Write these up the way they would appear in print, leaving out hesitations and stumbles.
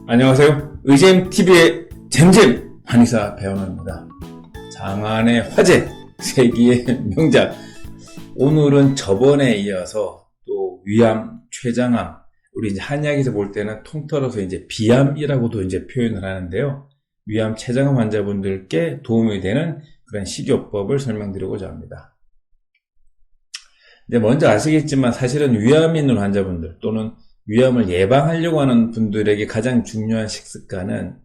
안녕하세요. 의잼TV의 잼잼 한의사 배원호입니다. 장안의 화제, 세기의 명작. 오늘은 저번에 이어서 또 위암, 췌장암, 우리 이제 한의학에서 볼 때는 통틀어서 이제 비암이라고도 이제 표현을 하는데요. 위암, 췌장암 환자분들께 도움이 되는 그런 식이요법을 설명드리고자 합니다. 이제 먼저 아시겠지만 사실은 위암이 있는 환자분들 또는 위암을 예방하려고 하는 분들에게 가장 중요한 식습관은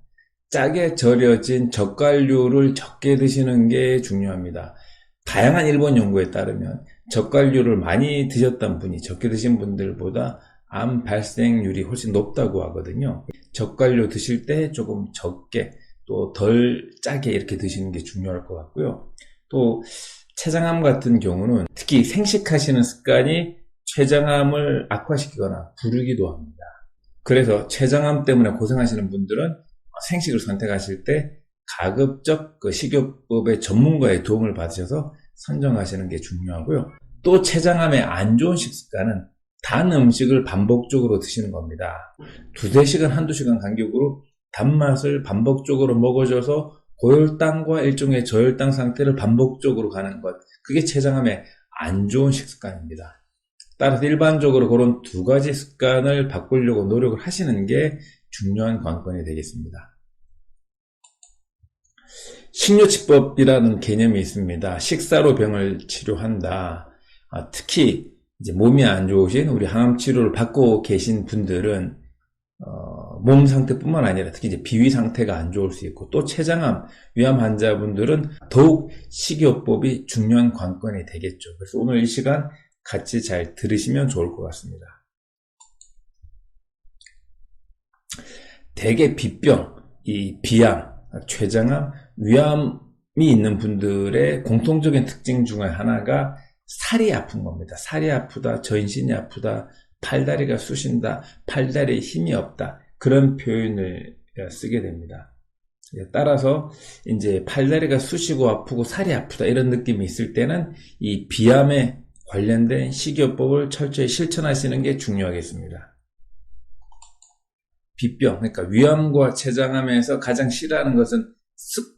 짜게 절여진 젓갈류를 적게 드시는 게 중요합니다. 다양한 일본 연구에 따르면 젓갈류를 많이 드셨던 분이 적게 드신 분들보다 암 발생률이 훨씬 높다고 하거든요. 젓갈류 드실 때 조금 적게 또 덜 짜게 이렇게 드시는 게 중요할 것 같고요. 또 췌장암 같은 경우는 특히 생식하시는 습관이 췌장암을 악화시키거나 부르기도 합니다. 그래서 췌장암 때문에 고생하시는 분들은 생식을 선택하실 때 가급적 그 식이요법의 전문가의 도움을 받으셔서 선정하시는 게 중요하고요. 또 췌장암의 안 좋은 식습관은 단 음식을 반복적으로 드시는 겁니다. 두세 시간, 한두 시간 간격으로 단맛을 반복적으로 먹어줘서 고혈당과 일종의 저혈당 상태를 반복적으로 가는 것. 그게 췌장암의 안 좋은 식습관입니다. 따라서 일반적으로 그런 두 가지 습관을 바꾸려고 노력을 하시는 게 중요한 관건이 되겠습니다. 식료치법이라는 개념이 있습니다. 식사로 병을 치료한다. 특히 이제 몸이 안 좋으신 우리 항암 치료를 받고 계신 분들은 몸 상태뿐만 아니라 특히 이제 비위 상태가 안 좋을 수 있고 또 췌장암, 위암 환자분들은 더욱 식이요법이 중요한 관건이 되겠죠. 그래서 오늘 이 시간 같이 잘 들으시면 좋을 것 같습니다. 대개 비병, 이 비암, 췌장암, 위암이 있는 분들의 공통적인 특징 중에 하나가 살이 아픈 겁니다. 살이 아프다, 전신이 아프다, 팔다리가 쑤신다, 팔다리에 힘이 없다. 그런 표현을 쓰게 됩니다. 따라서 이제 팔다리가 쑤시고 아프고 살이 아프다 이런 느낌이 있을 때는 이 비암에 관련된 식이요법을 철저히 실천하시는 게 중요하겠습니다. 비병, 그러니까 위암과 췌장암에서 가장 싫어하는 것은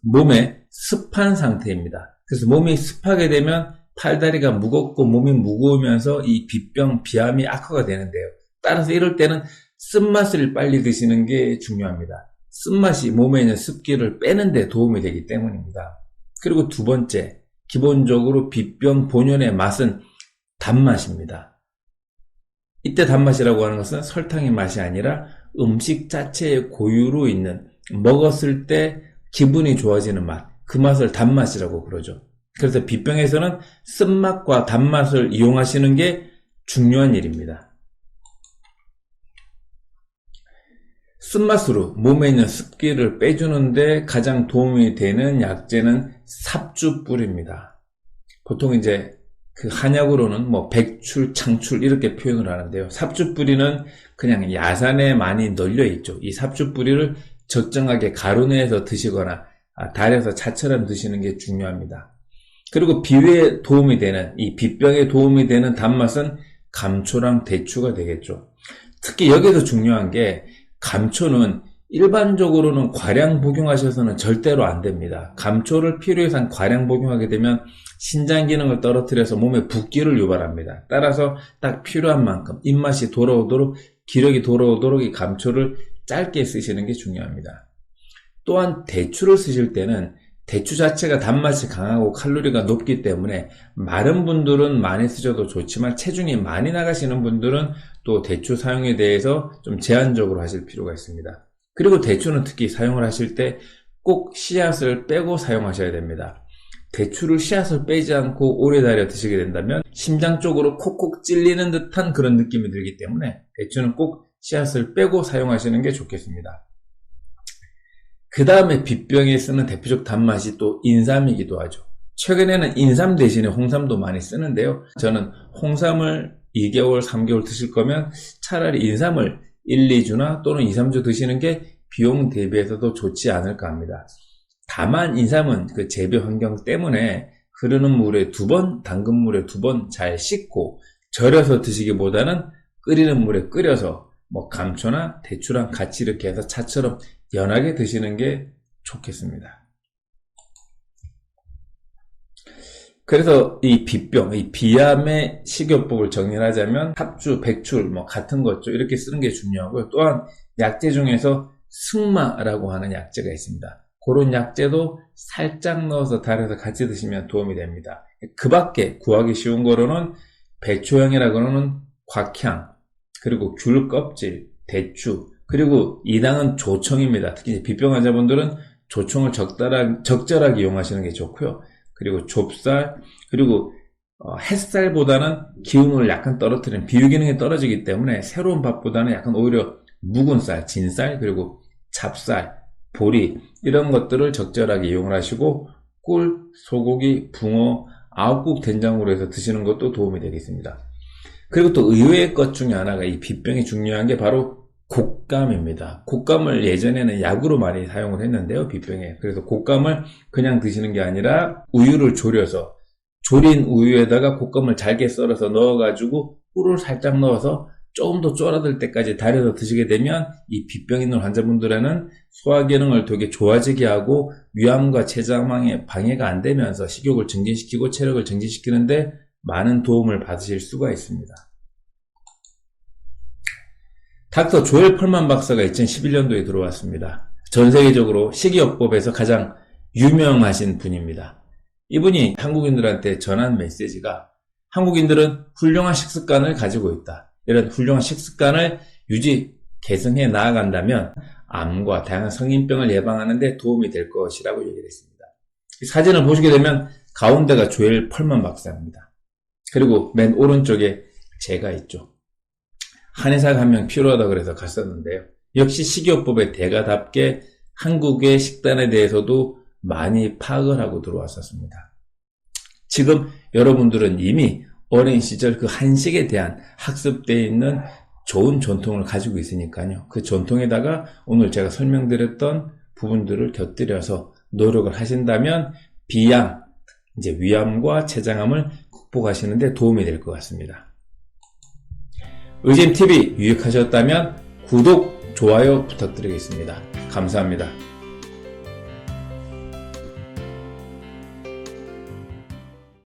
몸의 습한 상태입니다. 그래서 몸이 습하게 되면 팔다리가 무겁고 몸이 무거우면서 이 비병, 비암이 악화가 되는데요. 따라서 이럴 때는 쓴맛을 빨리 드시는 게 중요합니다. 쓴맛이 몸에 있는 습기를 빼는 데 도움이 되기 때문입니다. 그리고 두 번째, 기본적으로 비병 본연의 맛은 단맛입니다. 이때 단맛이라고 하는 것은 설탕의 맛이 아니라 음식 자체의 고유로 있는 먹었을 때 기분이 좋아지는 맛, 그 맛을 단맛이라고 그러죠. 그래서 비병에서는 쓴맛과 단맛을 이용하시는 게 중요한 일입니다. 쓴맛으로 몸에 있는 습기를 빼주는데 가장 도움이 되는 약재는 삽주뿌리입니다. 보통 이제 그 한약으로는 뭐 백출, 창출 이렇게 표현을 하는데요. 삽주뿌리는 그냥 야산에 많이 널려 있죠. 이 삽주뿌리를 적정하게 가루 내에서 드시거나 달에서 차처럼 드시는 게 중요합니다. 그리고 비위에 도움이 되는 이 비병에 도움이 되는 단맛은 감초랑 대추가 되겠죠. 특히 여기서 중요한 게 감초는 일반적으로는 과량 복용하셔서는 절대로 안 됩니다. 감초를 필요 이상 과량 복용하게 되면 신장 기능을 떨어뜨려서 몸에 붓기를 유발합니다. 따라서 딱 필요한 만큼 입맛이 돌아오도록 기력이 돌아오도록 이 감초를 짧게 쓰시는 게 중요합니다. 또한 대추를 쓰실 때는 대추 자체가 단맛이 강하고 칼로리가 높기 때문에 마른 분들은 많이 쓰셔도 좋지만 체중이 많이 나가시는 분들은 또 대추 사용에 대해서 좀 제한적으로 하실 필요가 있습니다. 그리고 대추는 특히 사용을 하실 때 꼭 씨앗을 빼고 사용하셔야 됩니다. 대추를 씨앗을 빼지 않고 오래 달여 드시게 된다면 심장 쪽으로 콕콕 찔리는 듯한 그런 느낌이 들기 때문에 대추는 꼭 씨앗을 빼고 사용하시는 게 좋겠습니다. 그 다음에 비병에 쓰는 대표적 단맛이 또 인삼이기도 하죠. 최근에는 인삼 대신에 홍삼도 많이 쓰는데요. 저는 홍삼을 2개월, 3개월 드실 거면 차라리 인삼을 1, 2주나 또는 2, 3주 드시는 게 비용 대비해서도 좋지 않을까 합니다. 다만 인삼은 그 재배 환경 때문에 흐르는 물에 2번, 담근 물에 2번 잘 씻고 절여서 드시기보다는 끓이는 물에 끓여서 뭐 감초나 대추랑 같이 이렇게 해서 차처럼 연하게 드시는 게 좋겠습니다. 그래서 이 비병, 이 비암의 식이요법을 정리하자면 합주, 백출, 뭐 같은 것죠. 이렇게 쓰는 게 중요하고요. 또한 약재 중에서 승마라고 하는 약재가 있습니다. 그런 약재도 살짝 넣어서 달여서 같이 드시면 도움이 됩니다. 그 밖에 구하기 쉬운 거로는 배초향이라고 하는 곽향, 그리고 귤 껍질, 대추, 그리고 이 당은 조청입니다. 특히 비병 환자분들은 조청을 적절하게 이용하시는 게 좋고요. 그리고 좁쌀, 그리고 햇살보다는 기운을 약간 떨어뜨리는 비유기능이 떨어지기 때문에 새로운 밥보다는 약간 오히려 묵은 쌀, 진쌀, 그리고 잡쌀, 보리 이런 것들을 적절하게 이용을 하시고 꿀, 소고기, 붕어, 아욱국 된장으로 해서 드시는 것도 도움이 되겠습니다. 그리고 또 의외의 것 중에 하나가 이 비병이 중요한 게 바로 곶감입니다. 곶감을 예전에는 약으로 많이 사용을 했는데요, 비병에. 그래서 곶감을 그냥 드시는 게 아니라 우유를 졸여서 졸인 우유에다가 곶감을 잘게 썰어서 넣어가지고 꿀을 살짝 넣어서 조금 더 쫄아들 때까지 달여서 드시게 되면 이 비병 있는 환자분들에는 소화 기능을 되게 좋아지게 하고 위암과 췌장에 방해가 안 되면서 식욕을 증진시키고 체력을 증진시키는데 많은 도움을 받으실 수가 있습니다. 닥터 조엘 펄만 박사가 2011년도에 들어왔습니다. 전 세계적으로 식이요법에서 가장 유명하신 분입니다. 이분이 한국인들한테 전한 메시지가 한국인들은 훌륭한 식습관을 가지고 있다. 이런 훌륭한 식습관을 개선해 나아간다면 암과 다양한 성인병을 예방하는 데 도움이 될 것이라고 얘기를 했습니다. 이 사진을 보시게 되면 가운데가 조엘 펄만 박사입니다. 그리고 맨 오른쪽에 제가 있죠. 한의사가 한 명 필요하다 그래서 갔었는데요. 역시 식이요법의 대가답게 한국의 식단에 대해서도 많이 파악을 하고 들어왔었습니다. 지금 여러분들은 이미 어린 시절 그 한식에 대한 학습되어 있는 좋은 전통을 가지고 있으니까요. 그 전통에다가 오늘 제가 설명드렸던 부분들을 곁들여서 노력을 하신다면 비암, 이제 위암과 췌장암을 극복하시는 데 도움이 될 것 같습니다. 의심TV 유익하셨다면 구독, 좋아요 부탁드리겠습니다. 감사합니다.